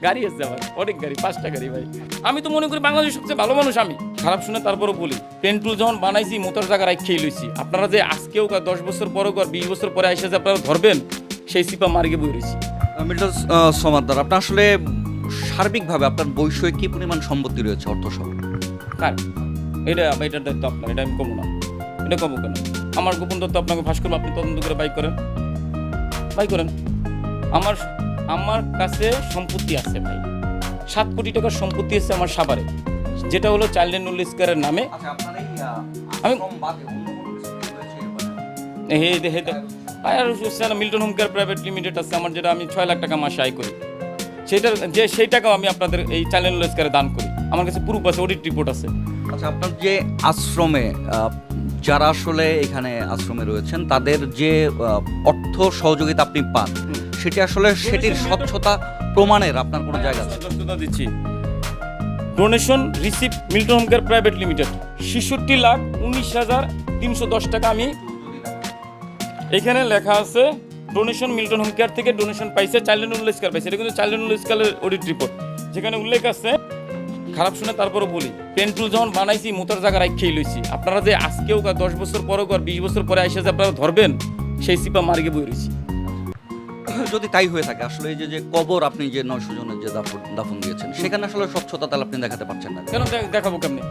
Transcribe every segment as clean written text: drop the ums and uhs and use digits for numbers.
গাড়ি আছে আমার, অনেক গাড়ি, 5টা গাড়ি ভাই। আমি তো মনে করি বাংলাদেশের সবচেয়ে ভালো মানুষ আমি। খারাপ শুনে তারপরও বলি, পেন্টুল যখন বানাইছি মোটর জায়গা খেয়ে লইছি। আপনারা যে আজকেও 10 বছর পরে 20 বছর পরে এসে যে আপনারা ধরবেন, সেই সিপা মার্গে বই রয়েছি। মিল্টন সমাদ্দার, আপনার আসলে সার্বিকভাবে আপনার বৈষয়িক কি পরিমাণ সম্পত্তি রয়েছে অর্থসহ? কার এটার দায়িত্ব আপনার, এটা আমি কমো না। এটা কমো কেন? আমার গোপন তথ্য আপনাকে ফাঁস করবো, আপনি তদন্ত করে বাই করেন। আমার কাছে সম্পত্তি আছে ভাই, 7 কোটি টাকার সম্পত্তি আছে আমার সাভারে, যেটা হলো চাইল্ড অ্যান্ড ওল্ড এজের নামে। আমি Milton home care private limited আছে আমার, যেটা আমি 6 লাখ টাকা মাসে আয় করি। সেই টাকাও আমি আপনাদের এই চাইল্ড অ্যান্ড ওল্ড এজে দান করি। আমার কাছে প্রুফ আছে, অডিট রিপোর্ট আছে। আচ্ছা, আপনার যে আশ্রমে যারা আসলে এখানে আশ্রমে রয়েছেন তাদের যে অর্থ সহযোগিতা আপনি পান, সেটি আসলে সেটির স্বচ্ছতা প্রমাণের আপনার কোনো জায়গা আছে? স্বচ্ছতা দিচ্ছি। Donation receive Milton home care private limited 66,19,310 টাকা। আমি এখানে লেখা আছে ডোনেশন মিল্টন হোম কেয়ার থেকে ডোনেশন পাইছে, child and old age care পাইছে। এটা কিন্তু চাইল্ড অ্যান্ড ওল্ড এজ কেয়ারের অডিট রিপোর্ট, যেখানে উল্লেখ আছে। খারাপ শুনে তারপরও বলি, পেন্টুল যখন বানাইছি মোটর জায়গা খেয়ে লইছি। আপনারা যে আজকেও 10 বছর পরে 20 বছর পরে এসে যে আপনারা ধরবেন, সেই সিপা মার্গে বই রয়েছি। যদি তাই হয়ে থাকে, আসলে এই যে কবর আপনি যে 900 জনের যে দাফন দিয়েছেন, সেখানে আসলে স্বচ্ছতা তাহলে আপনি দেখাতে পারছেন না কেন? দেখাবো কেমনে?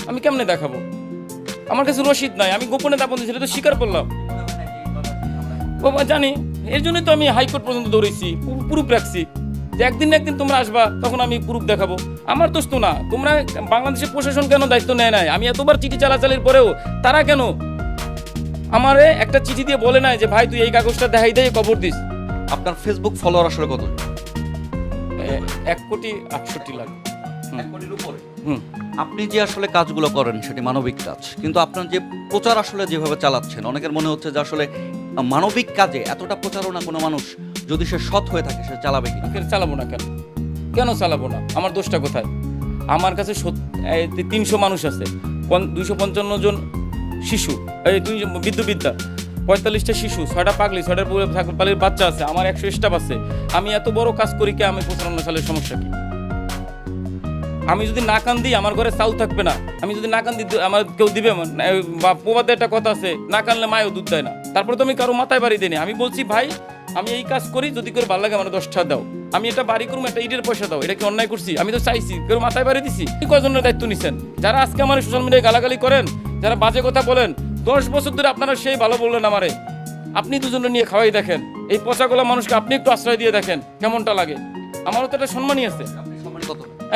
আমি কেমনে দেখাবো? আমার কাছে রসিদ নাই, আমি গোপনে দাপন দিয়েছি, তো স্বীকার করলাম। বাবা জানি, এর জন্যই তো আমি হাইকোর্ট পর্যন্ত দৌড়েছি, প্রুফ রাখছি যে একদিন না একদিন তোমরা আসবা, তখন আমি প্রুফ দেখাবো। আমার দোষ তো না, তোমরা বাংলাদেশের প্রশাসন কেন দায়িত্ব নেয় নাই? আমি এতবার চিঠি চালাচালির পরেও তারা কেন আমারে একটা চিঠি দিয়ে বলে নাই যে ভাই তুই এই কাগজটা দেখাই দে, কবর দিস? আপনার ফেসবুক ফলোয়ার আসলে কত? 1,68,00,000। 1 কোটির উপরে। আপনি যে আসলে কাজগুলো করেন সেটি মানবিক কাজ, কিন্তু আপনার যে প্রচার আসলে যেভাবে চালাচ্ছেন, অনেকের মনে হচ্ছে যে আসলে মানবিক কাজে এতটা প্রচারণা কোনো মানুষ যদি সে সৎ হয়ে থাকে সে চালাবে কি? চালাবো না কেন? কেন চালাবো না? আমার দোষটা কোথায়? আমার কাছে 300 মানুষ আছে, 255 জন শিশু, এই বিদ্যা 45টা শিশু, 6টা পাগলি, 6টার পাগলির বাচ্চা আছে, আমার 100 স্টাফ আছে। আমি এত বড় কাজ করি কে? আমি 55 সালের সমস্যা কি? আমি যদি না কান্দি আমার ঘরে চাউল থাকবে না। আমি যদি না কান্দি আমার কেউ দিবে? বা প্রবাদে একটা কথা আছে, না কানলে মায়ও দুধ দেয় না। তারপরে তো আমি কারো মাথায় বাড়ি দিই। আমি বলছি ভাই আমি এই কাজ করি, যদি করে ভালো লাগে আমার 10 টাকা দাও। আমি এটা বাড়ি করুম, একটা ইটের পয়সা দাও। এটা কি অন্যায় করছি? আমি তো চাইছি, কেউ মাথায় বাড়ি দিছি। কয়জনের দায়িত্ব নিছেন? যারা আজকে আমার সোশ্যাল মিডিয়ায় গালাগালি করেন, যারা বাজে কথা বলেন, 10 বছর ধরে আপনারা সেই ভালো বললেন আমারে। আপনি দুজনে নিয়ে খাওয়াই দেখেন, এই পচাগোলা মানুষকে আপনি একটু আশ্রয় দিয়ে দেখেন কেমনটা লাগে। আমারও তো একটা সম্মানই আছে।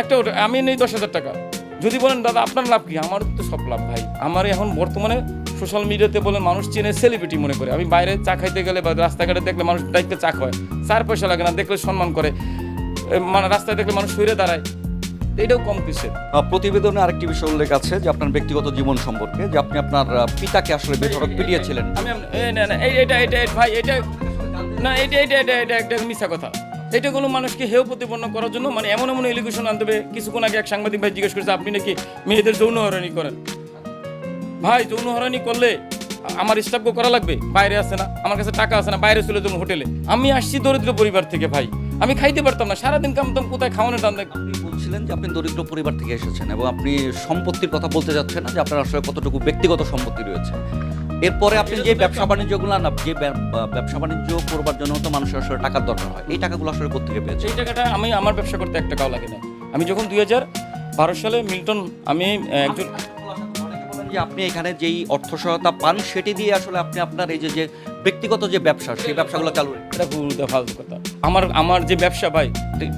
একটা আমি নেই 10,000 টাকা। যদি বলেন দাদা আপনার লাভ কি, আমার তো সব লাভ ভাই। আমার এখন বর্তমানে সোশ্যাল মিডিয়াতে বলেন মানুষ চেনে, সেলিব্রিটি মনে করে। আমি বাইরে চা খাইতে গেলে বা রাস্তাঘাটে দেখলে মানুষ দায়িত্বে চা খায়, 4 পয়সা লাগে না, দেখলে সম্মান করে। মানে রাস্তায় দেখলে মানুষ সইরে দাঁড়ায়, এটাও কম কিছু। প্রতিবেদনে আরেকটি বিষয় উল্লেখ আছে যে আপনার ব্যক্তিগত জীবন সম্পর্কে, যে আপনি আপনার পিতাকে আসলে বেধড়ক পিটিয়েছিলেন। আমি ভাই এটা না, এটা একটা মিথ্যা কথা। এটা কোনো মানুষকে হেয় প্রতিপন্ন করার জন্য মানে এমন এলিগেশন আনতে হবে। কিছুক্ষণ আগে এক সাংবাদিক ভাই জিজ্ঞেস করেছে আপনি নাকি মেয়েদের যৌন হয়রানি করেন। ভাই যৌন হয়রানি করলে আমার স্টাফকে করা লাগবে? বাইরে আছে না, আমার কাছে টাকা আছে না, বাইরে চলে যাবো হোটেলে। আমি আসছি দরিদ্র পরিবার থেকে ভাই, আমি খাইতে পারতাম না, সারাদিন কামতাম, কোথায় খাওয়ানোর টান। আপনি বলছিলেন যে আপনি দরিদ্র পরিবার থেকে এসেছেন এবং আপনি সম্পত্তির কথা বলতে যাচ্ছেন না, যে আপনার আসলে কতটুকু ব্যক্তিগত সম্পত্তি রয়েছে। এরপরে আপনি যে ব্যবসা বাণিজ্যগুলো না, যে ব্যবসা বাণিজ্য করবার জন্য তো মানুষের আসলে টাকার দরকার হয়, এই টাকাগুলো আসলে কোথেকে পেয়েছে? এই টাকাটা আমি আমার ব্যবসা করতে 1 টাকাও লাগে না। আমি যখন 2012 সালে মিল্টন, আমি একজন যে আপনি এখানে যেই অর্থ সহায়তা পান সেটি দিয়ে আসলে আপনি আপনার এই যে ব্যক্তিগত যে ব্যবসা, সেই ব্যবসাগুলো চালু। এটা ভুল ফালতু কথা। আমার যে ব্যবসা ভাই,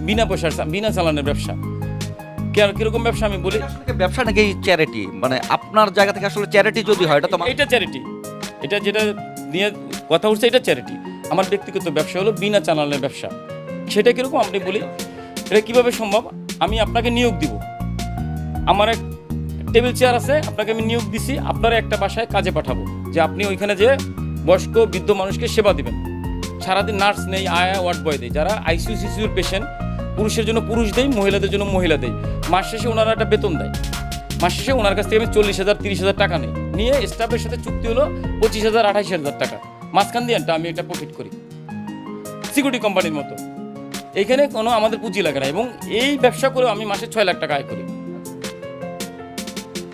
বিনা পয়সার, বিনা চালানের ব্যবসা। কিরকম ব্যবসা আমি বলি? ব্যবসা নাকি চ্যারিটি? মানে আপনার জায়গা থেকে আসলে চ্যারিটি যদি হয়, এটা চ্যারিটি। এটা যেটা নিয়ে কথা উঠছে এটা চ্যারিটি। আমার ব্যক্তিগত ব্যবসা হলো বিনা চালানের ব্যবসা। সেটা কিরকম আপনি বলি, এটা কিভাবে সম্ভব? আমি আপনাকে নিয়োগ দিব, আমার এক টেবিল চেয়ার আছে, আপনাকে আমি নিয়োগ দিছি, আপনারা একটা বাসায় কাজে পাঠাবো, যে আপনি ওইখানে যে বয়স্ক বৃদ্ধ মানুষকে সেবা দিবেন। সারাদিন নার্স নেই, আয়া ওয়ার্ড বয় দেয়, যারা আইসিইউ সিসিউর পেশেন্ট, পুরুষের জন্য পুরুষ দেয়, মহিলাদের জন্য মহিলা দেয়। মাস শেষে ওনারা একটা বেতন দেয়। মাস শেষে ওনার কাছ থেকে আমি 40,000 30,000 টাকা নেই, নিয়ে স্টাফের সাথে চুক্তি হলো 25,000 28,000 টাকা। মাঝখান দিয়ে আমি একটা প্রফিট করি, সিকিউরিটি কোম্পানির মতো। এখানে কোনো আমাদের পুঁজি লাগে না এবং এই ব্যবসা করেও আমি মাসে 6 লাখ টাকা আয় করি,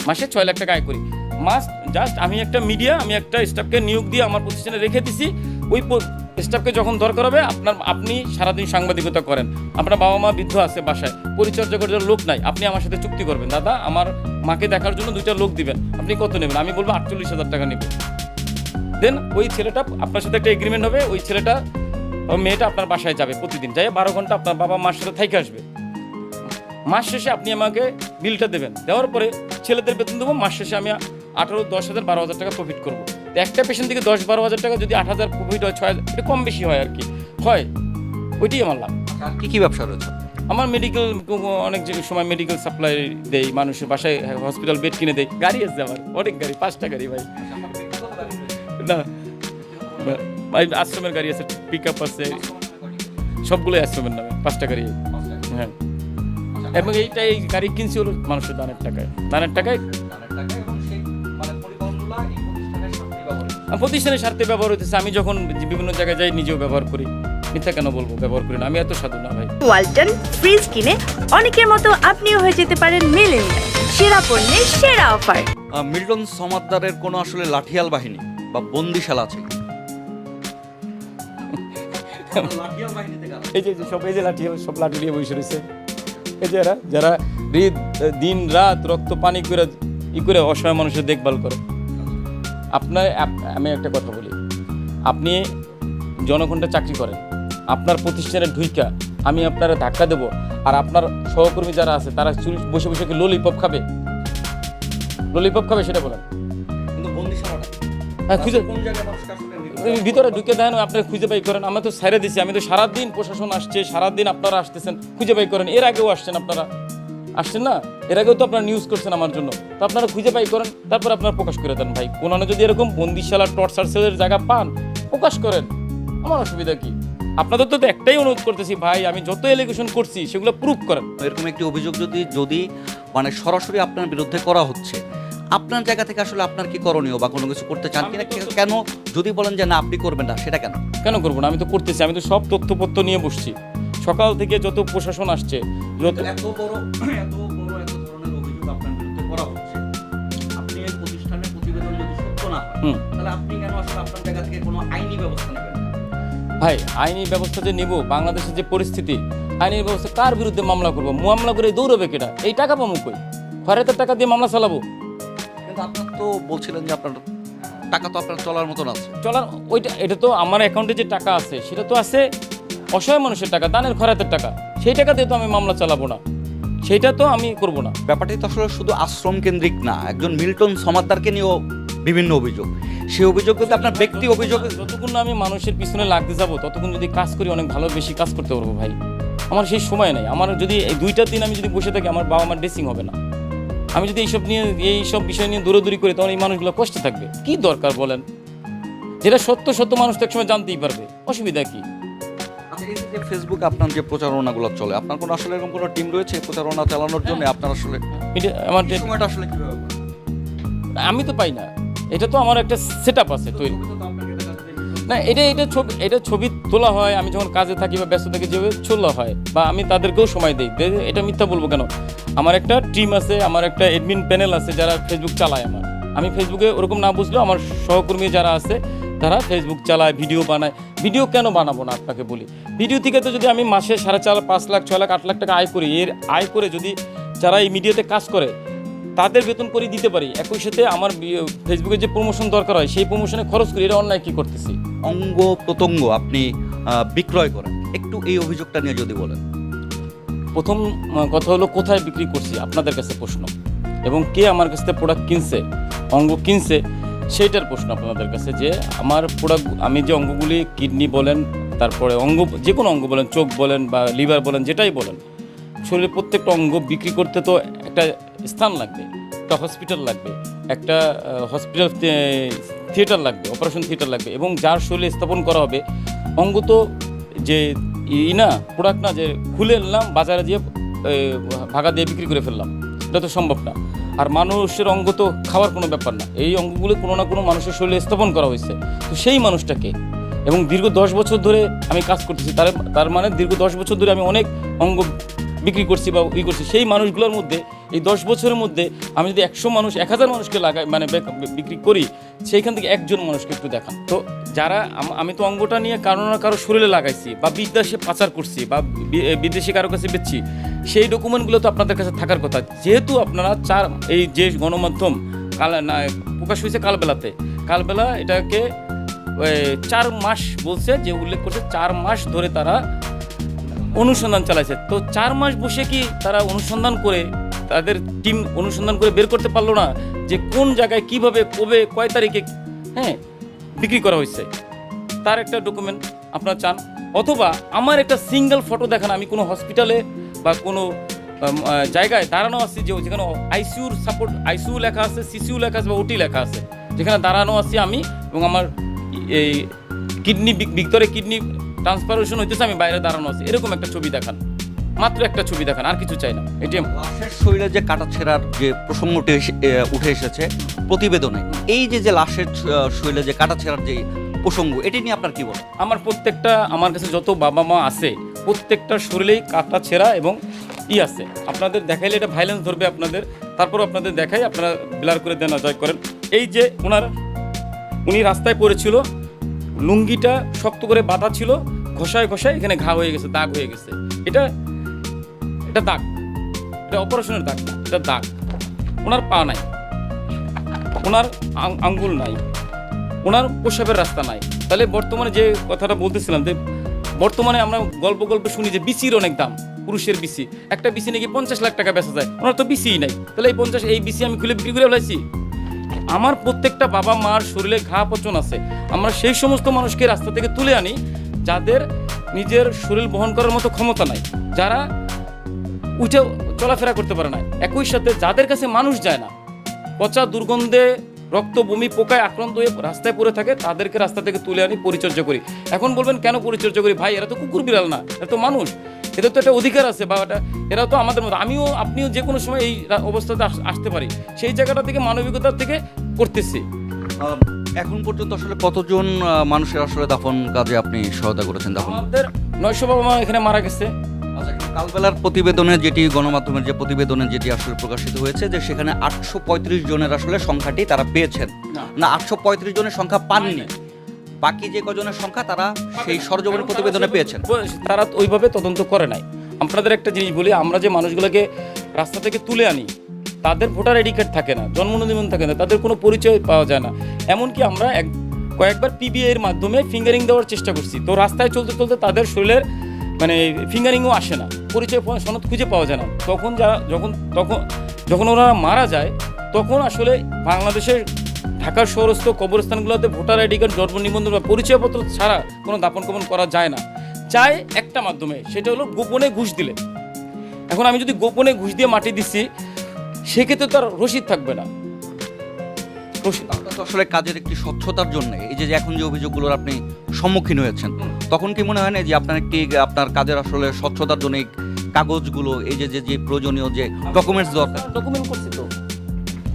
মাসে 6 লাখ টাকা আয় করি। মাস জাস্ট আমি একটা মিডিয়া, আমি একটা স্টাফকে নিয়োগ দিয়ে আমার প্রতিষ্ঠানে রেখে দিছি। ওই স্টাফকে যখন দরকার হবে আপনি সারাদিন সাংবাদিকতা করেন, আপনার বাবা মা বৃদ্ধ আছে বাসায়, পরিচর্যা করার জন্য লোক নাই, আপনি আমার সাথে চুক্তি করবেন, দাদা আমার মাকে দেখার জন্য 2টা লোক দিবেন, আপনি কত নেবেন? আমি বলবো 48,000 টাকা নেব। দেন ওই ছেলেটা আপনার সাথে একটা এগ্রিমেন্ট হবে, ওই ছেলেটা মেয়েটা আপনার বাসায় যাবে প্রতিদিন, যাই 12 ঘন্টা আপনার বাবা মার সাথে থেকে আসবে। মাস শেষে আপনি আমাকে বিলটা দেবেন, দেওয়ার পরে ছেলেদের বেতন দেবো। মাস শেষে আমি 18, 10,000, 12,000 টাকা প্রফিট করবো। তো একটা পেশেন্ট থেকে 10-12,000 টাকা যদি 8,000 প্রফিট হয়, 6,000, এটা কম বেশি হয় আর কি, হয় ওইটাই আমার লাভ। আর কি ব্যবসা রয়েছে? আমার মেডিকেল, অনেক সময় মেডিকেল সাপ্লাই দেই, মানুষের বাসায় হসপিটাল বেড কিনে দেয়। গাড়ি আছে আমার, অনেক গাড়ি, 5টা গাড়ি ভাই। না ভাই, আশ্রমের গাড়ি আছে, পিক আপ আছে, সবগুলোই আশ্রমের নামে, 5টা গাড়ি। হ্যাঁ, এবং এই গাড়ি কিনছি হলো মানুষের দানের টাকায়, প্রতিষ্ঠানের স্বার্থে ব্যবহার হতেছে। আমি যখন বিভিন্ন জায়গায় যাই নিজেও ব্যবহার করি, মিথ্যা কেন বলবো, ব্যবহার করি না, আমি এত সাধু না ভাই। ওয়ালটন ফ্রিজ কিনে অনেকের মতো আপনিও হয়ে যেতে পারেন মিলেনিয়াল। সেরা পণ্যের সেরা অফার। মিল্টন সমাদ্দারের কোনো আসলে লাঠিয়াল বাহিনী বা বন্দিশালা আছে? এই যে সব, এই যে লাঠি, সব লাঠি নিয়ে বসে রয়েছে। এই যে যারা দিন রাত রক্ত পানি করে অসহায় মানুষের দেখভাল করে। আমি একটা কথা বলি, আপনি জনগণটা চাকরি করেন, আপনার প্রতিষ্ঠানে ঢুইকা আমি আপনারা ধাক্কা দেবো, আর আপনার সহকর্মী যারা আছে তারা বসে বসে কি ললিপপ খাবে সেটা বলেন। হ্যাঁ, খুঁজে ভিতরে ঢুকে দেন, আপনারা খুঁজে বাই করেন। আমরা তো ছেড়ে দিছি, আমি তো সারাদিন প্রশাসন আসছে, সারাদিন আপনারা আসতেছেন, খুঁজে বাই করেন। এর আগেও আপনারা আসছেন না, এর আগেও তো আপনারা নিউজ করছেন আমার জন্য, তো আপনারা খুঁজে বাই করেন, তারপর আপনারা প্রকাশ করে দেন। ভাই, কোনো যদি এরকম বন্দিশালা টর্চার সেলের জায়গা পান, প্রকাশ করেন, আমার অসুবিধা কি? আপনাদের তো একটাই অনুরোধ করতেছি ভাই, আমি যত এলিগেশন করছি সেগুলো প্রুফ করেন। এরকম একটি অভিযোগ যদি মানে সরাসরি আপনার বিরুদ্ধে করা হচ্ছে, আপনার জায়গা থেকে আসলে আপনার কি করণীয় বা কোনো কিছু করতে চান কিনা? কেন যদি বলেন যে না আপনি করবেন না, সেটা কেন করবো না? আমি তো করতেছি, আমি তো সব তথ্যপত্র নিয়ে বসছি, সকাল থেকে যত প্রশাসন আসছে, এত বড় ধরনের অভিযোগ আপনার বিরুদ্ধে করা হচ্ছে, আপনি এই প্রতিষ্ঠানের প্রতিবেদন যদি সত্য না হয়, তাহলে আপনি কেন আসলে আপনার জায়গা থেকে কোনো আইনি ব্যবস্থা নেবেন? ভাই, আইনি ব্যবস্থা যে নিব, বাংলাদেশের যে পরিস্থিতি, আইনি ব্যবস্থা কার বিরুদ্ধে মামলা করবো? মামলা করে দৌড়বে কেটা? এই টাকা পাবো কই? খয়রাতের টাকা দিয়ে মামলা চালাবো? কিন্তু আপনার তো বলছিলেন যে আপনার টাকা তো আপনার চলার মতন আছে। এটা তো আমার অ্যাকাউন্টে যে টাকা আছে, সেটা তো আছে অসহায় মানুষের টাকা, দানের খয়রাতের টাকা, সেই টাকা দিয়ে তো আমি মামলা চালাবো না, সেইটা তো আমি করবো না। ব্যাপারটি তো আসলে শুধু আশ্রম কেন্দ্রিক না, একজন মিল্টন সমাদ্দারকে নিয়েও বিভিন্ন অভিযোগ, সেই অভিযোগ কিন্তু আপনার ব্যক্তি অভিযোগ। যতক্ষণ না আমি মানুষের পিছনে লাগতে যাবো, ততক্ষণ যদি কাজ করি অনেক ভালো বেশি কাজ করতে পারবো ভাই। আমার সেই সময় নেই। আমার যদি এই 2টা দিন আমি যদি বসে থাকি, আমার বাবা মার ড্রেসিং হবে না। আমি যদি এইসব বিষয় নিয়ে দৌড়াদৌড়ি করি, তখন এই মানুষগুলো কষ্টে থাকবে। কি দরকার বলেন? যেটা সত্য মানুষ তো একসময় জানতেই পারবে, অসুবিধা কি? আচ্ছা, এই যে ফেসবুকে আপনার যে প্রচারণাগুলো চলে, আপনার কোনো আসলে এরকম কোনো টিম রয়েছে প্রচারণা চালানোর জন্য? আপনার আসলে আমার সময়টা আসলে কিভাবে? আমি তো পাই না, এটা তো আমার একটা সেট আপ আছে তৈরি না। এটা ছবি তোলা হয়, আমি যখন কাজে থাকি বা ব্যস্ত থাকি যেভাবে তোলা হয়, বা আমি তাদেরকেও সময় দিই। এটা মিথ্যা বলবো কেন? আমার একটা টিম আছে, আমার একটা অ্যাডমিন প্যানেল আছে যারা ফেসবুক চালায়। আমি ফেসবুকে ওরকম না বুঝলেও আমার সহকর্মী যারা আছে তারা ফেসবুক চালায়, ভিডিও বানায়। ভিডিও কেন বানাবো না আপনাকে বলি? ভিডিও থেকে তো যদি আমি মাসে 4.5, 5 লাখ, 6 লাখ, 8 লাখ টাকা আয় করি, এর আয় করে যদি যারা এই মিডিয়াতে কাজ করে তাদের বেতন করে দিতে পারি, একই সাথে আমার ফেসবুকে যে প্রমোশন দরকার হয় সেই প্রমোশনে খরচ করি, এটা অন্যায় কি করতেছি? অঙ্গ প্রত্যঙ্গ আপনি বিক্রয় করেন, একটু এই অভিযোগটা নিয়ে যদি বলেন। প্রথম কথা হলো, কোথায় বিক্রি করছি আপনাদের কাছে প্রশ্ন, এবং কে আমার কাছ থেকে প্রোডাক্ট কিনছে, অঙ্গ কিনছে, সেইটার প্রশ্ন আপনাদের কাছে। যে আমার প্রোডাক্ট, আমি যে অঙ্গগুলি, কিডনি বলেন, তারপরে অঙ্গ, যে কোনো অঙ্গ বলেন, চোখ বলেন বা লিভার বলেন, যেটাই বলেন, শরীরের প্রত্যেকটা অঙ্গ বিক্রি করতে তো একটা স্থান লাগবে, একটা হসপিটাল লাগবে, একটা হসপিটাল থিয়েটার লাগবে, অপারেশন থিয়েটার লাগবে, এবং যার শরীরে স্থাপন করা হবে। অঙ্গ তো যে না প্রোডাক্ট না যে খুলে নিলাম বাজারে দিয়ে ভাগা দিয়ে বিক্রি করে ফেললাম, এটা তো সম্ভব না। আর মানুষের অঙ্গ তো খাওয়ার কোনো ব্যাপার না, এই অঙ্গগুলো কোনো না কোনো মানুষের শরীরে স্থাপন করা হয়েছে। তো সেই মানুষটাকে এবং দীর্ঘ 10 বছর ধরে আমি কাজ করতেছি, তার মানে দীর্ঘ 10 বছর ধরে আমি অনেক অঙ্গ বিক্রি করছি বা করছি। সেই মানুষগুলোর মধ্যে এই 10 বছরের মধ্যে আমি যদি 100 মানুষ 1000 মানুষকে লাগাই মানে বিক্রি করি, সেইখান থেকে একজন মানুষকে একটু দেখান। তো যারা আমি তো অঙ্গটা নিয়ে কারো না কারো শরীরে লাগাইছি বা বিদেশে পাচার করছি বা বিদেশি কারো কাছে বেচছি, সেই ডকুমেন্টগুলো তো আপনাদের কাছে থাকার কথা। যেহেতু আপনারা এই যে গণমাধ্যম প্রকাশ হয়েছে কালবেলা এটাকে 4 মাস বলছে, যে উল্লেখ করছে 4 মাস ধরে তারা অনুসন্ধান চালাইছে। তো 4 মাস বসে কি তারা অনুসন্ধান করে, তাদের টিম অনুসন্ধান করে বের করতে পারলো না যে কোন জায়গায় কিভাবে কবে কয় তারিখে বিক্রি করা হয়েছে? তার একটা ডকুমেন্ট আপনারা চান, অথবা আমার একটা সিঙ্গেল ফটো দেখান। আমি কোনো হসপিটালে বা কোনো জায়গায় দাঁড়ানো আছি যেখানে আইসিইউ লেখা আছে, সিসিইউ লেখা আছে বা ওটি লেখা আছে, যেখানে দাঁড়ানো আছি আমি এবং আমার এই ভিতরে কিডনি ট্রান্সফারেশন হইতেছে, আমি বাইরে দাঁড়ানো আছি, এরকম একটা ছবি দেখান, মাত্র একটা ছবি দেখান, আর কিছু চাই না। এটিএম লাশের শরীরে যে কাটাছেঁড়ার যে প্রসঙ্গটি উঠে এসেছে প্রতিবেদনে, এই যে লাশের শরীরে যে কাটাছেঁড়ার যে প্রসঙ্গ, এটি নিয়ে আপনার কি বলেন? আমার কাছে যত বাবা মা আছে প্রত্যেকটা শরীরেই কাটা ছেঁড়া এবং আছে। আপনাদের দেখাইলে এটা ভাইলেন্স ধরবে আপনাদের, তারপর আপনাদের দেখাই, আপনারা ব্লার করে দেন, জয় করেন। এই যে উনি রাস্তায় পড়েছিল, লুঙ্গিটা শক্ত করে বাঁধা ছিল, ঘষায় এখানে ঘা হয়ে গেছে, দাগ হয়ে গেছে। এটা দাগ, এটা অপারেশনের দাগ না, এটা দাগ। ওনার পা নাই, ওনার আঙ্গুল নাই, ওনার প্রসাবের রাস্তা নাই। তাহলে বর্তমানে যে কথাটা বলতেছিলাম, যে বর্তমানে আমরা গল্প শুনি যে বিসির অনেক দাম, পুরুষের বিসি, একটা বিসি নাকি 50 লাখ টাকা বেচা যায়, ওনার তো বিসিই নাই। তাহলে এই বিসি আমি খুলে বিক্রি করে ফেলাইছি। আমার প্রত্যেকটা বাবা মার শরীরে ঘা পচন আছে। আমরা সেই সমস্ত মানুষকে রাস্তা থেকে তুলে আনি যাদের নিজের শরীর বহন করার মতো ক্ষমতা নাই, যারা উঠে চলাফেরা করতে পারে না। একই সাথে যাদের কাছে মানুষ যায় না, পচা দুর্গন্ধে রক্ত বমি পোকায় আক্রান্ত হয়ে রাস্তায় পড়ে থাকে, তাদেরকে রাস্তা থেকে তুলে আনি, পরিচর্যা করি। এখন বলবেন কেন পরিচর্যা করি? ভাই, এরা তো কুকুর বিড়াল না, এরা তো মানুষ, এদের তো একটা অধিকার আছে, বা এরা তো আমাদের মতো, আপনিও যে কোনো সময় এই অবস্থাতে আসতে পারি। সেই জায়গাটা থেকে মানবিকতার থেকে করতেছি। এখন পর্যন্ত আসলে কতজন মানুষের আসলে দাফন কাজে আপনি সহায়তা করেছেন? আমাদের 900 বাবা মা এখানে মারা গেছে। কালবেলার প্রতিবেদনে যেটি গণমাধ্যমের যে প্রতিবেদনে যেটি আসলে প্রকাশিত হয়েছে, যে সেখানে 835 জনের আসলে সংখ্যাটি তারা পেয়েছেন না, 835 জনের সংখ্যা পাননি, বাকি যে কজনের সংখ্যা তারা সেই সরজমিনের প্রতিবেদনে পেয়েছেন। তারা ওইভাবে তদন্ত করে নাই। আপনাদের একটা জিনিস বলি, আমরা যে মানুষগুলোকে রাস্তা থেকে তুলে আনি, তাদের ভোটার আইডি কার্ড থাকে না, জন্ম নিবন্ধন থাকে না, তাদের কোনো পরিচয় পাওয়া যায় না। এমনকি আমরা কয়েকবার পিবিআই এর মাধ্যমে ফিঙ্গারিং দেওয়ার চেষ্টা করছি, তো রাস্তায় চলতে তাদের শরীরের ফিঙ্গারিংও আসে না, পরিচয় সনদ খুঁজে পাওয়া যায় না। যখন ওনারা মারা যায়, তখন আসলে বাংলাদেশের ঢাকার শহরস্থ কবরস্থানগুলোতে ভোটার আইডি কার্ড, জন্ম নিবন্ধন বা পরিচয়পত্র ছাড়া কোনো দাপন কাপন করা যায় না। চাই একটা মাধ্যমে, সেটা হলো গোপনে ঘুষ দিলে। এখন আমি যদি গোপনে ঘুষ দিয়ে মাটি দিচ্ছি, সেক্ষেত্রে তো আর রসিদ থাকবে না। আসলে কাজের একটি স্বচ্ছতার জন্য এই যে এখন যে অভিযোগগুলোর আপনি সম্মুখীন হয়েছেন, তখন কি মনে হয় না যে আপনার কাজের আসলে স্বচ্ছতার জন্য এই কাগজগুলো, এই যে প্রয়োজনীয় যে ডকুমেন্টস দরকার? ডকুমেন্ট করছি তো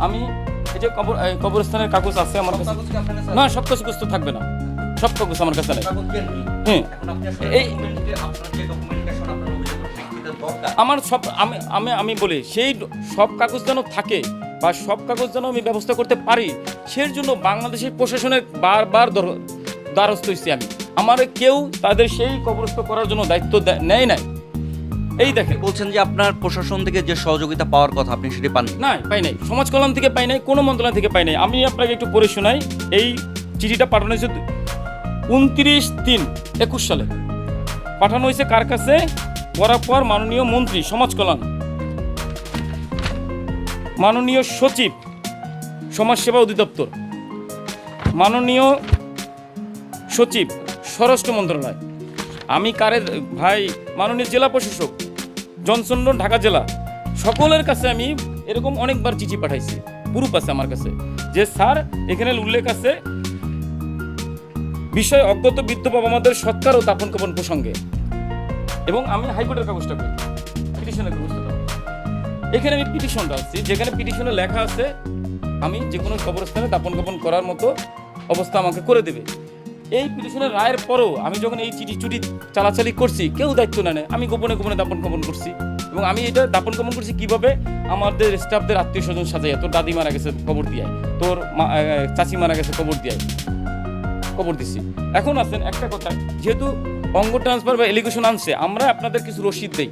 আমি, এই যে কবরস্থানের কাগজ আছে আমার কাছে। না, সব কাগজ তো থাকবে না, সব কাগজ আমার কাছে নেই। আমার সব আমি বলি, সেই সব কাগজ যেন থাকে বা সব কাগজ যেন আমি ব্যবস্থা করতে পারি, সেই জন্য বাংলাদেশের প্রশাসনের বারবার দ্বারস্থ হয়েছি আমি। আমার কেউ তাদের সেই কবরস্থ করার জন্য দায়িত্ব নেয় নাই। এই দেখেন, বলছেন যে আপনার প্রশাসন থেকে যে সহযোগিতা পাওয়ার কথা আপনি সেটি পান পাই নাই, সমাজ কল্যাণ থেকে পাই নাই, কোনো মন্ত্রণালয় থেকে পাই নাই। আমি আপনাকে একটু পড়ে শোনাই। এই চিঠিটা পাঠানো হয়েছে 29/3/21 সালে পাঠানো হয়েছে। কার কাছে? বরাবর মাননীয় মন্ত্রী সমাজ কল্যাণ, মাননীয় সচিব সমাজসেবা অধিদপ্তর, মাননীয় সচিব স্বরাষ্ট্র মন্ত্রণালয়। আমি ভাই মাননীয় জেলা প্রশাসক জনসন ঢাকা জেলা, সকলের কাছে আমি এরকম অনেকবার চিঠি পাঠাইছি। প্রুফ আছে আমার কাছে যে স্যার এখানে উল্লেখ আছে বিষয় অজ্ঞত বৃদ্ধ বাবা মাদের সৎকার ও দাফন কাফন প্রসঙ্গে। এবং আমি হাইকোর্টের কাগজটা করি, পিটিশনের কাগজটা, এখানে আমি পিটিশনটা আসছি, যেখানে পিটিশনে লেখা আছে আমি যে কোনো কবরস্থানে দাপন কাপন করার মতো অবস্থা আমাকে করে দেবে। এই পিটিশনের রায়ের পরেও আমি যখন এই চিঠি চুটি চালাচালি করছি কেউ দায়িত্ব নেয় না, আমি গোপনে গোপনে দাপন কাপন করছি। এবং আমি এটা দাপন কাপন করছি কিভাবে, আমাদের স্টাফদের আত্মীয় স্বজন সাজাইয়া, তোর দাদি মারা গেছে কবর দিয়ে, তোর চাচি মারা গেছে কবর দিয়ে কবর দিচ্ছি। এখন আসেন একটা কথা, যেহেতু অঙ্গ ট্রান্সফার বা এলিগেশন আনছে, আমরা আপনাদের কিছু রসিদ দেই,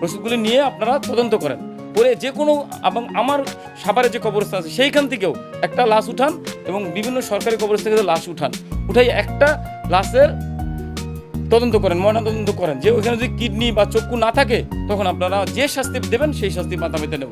রসিদগুলি নিয়ে আপনারা তদন্ত করেন, করে যে কোনো, এবং আমার সাভারে যে কবরস্থান আছে সেইখান থেকেও একটা লাশ উঠান এবং বিভিন্ন সরকারি কবরস্থান থেকে লাশ উঠাই একটা লাশের তদন্ত করেন, ময়না তদন্ত করেন, যে ওইখানে যদি কিডনি বা চক্ষু না থাকে তখন আপনারা যে শাস্তি দেবেন সেই শাস্তি মাথা পেতে নেব।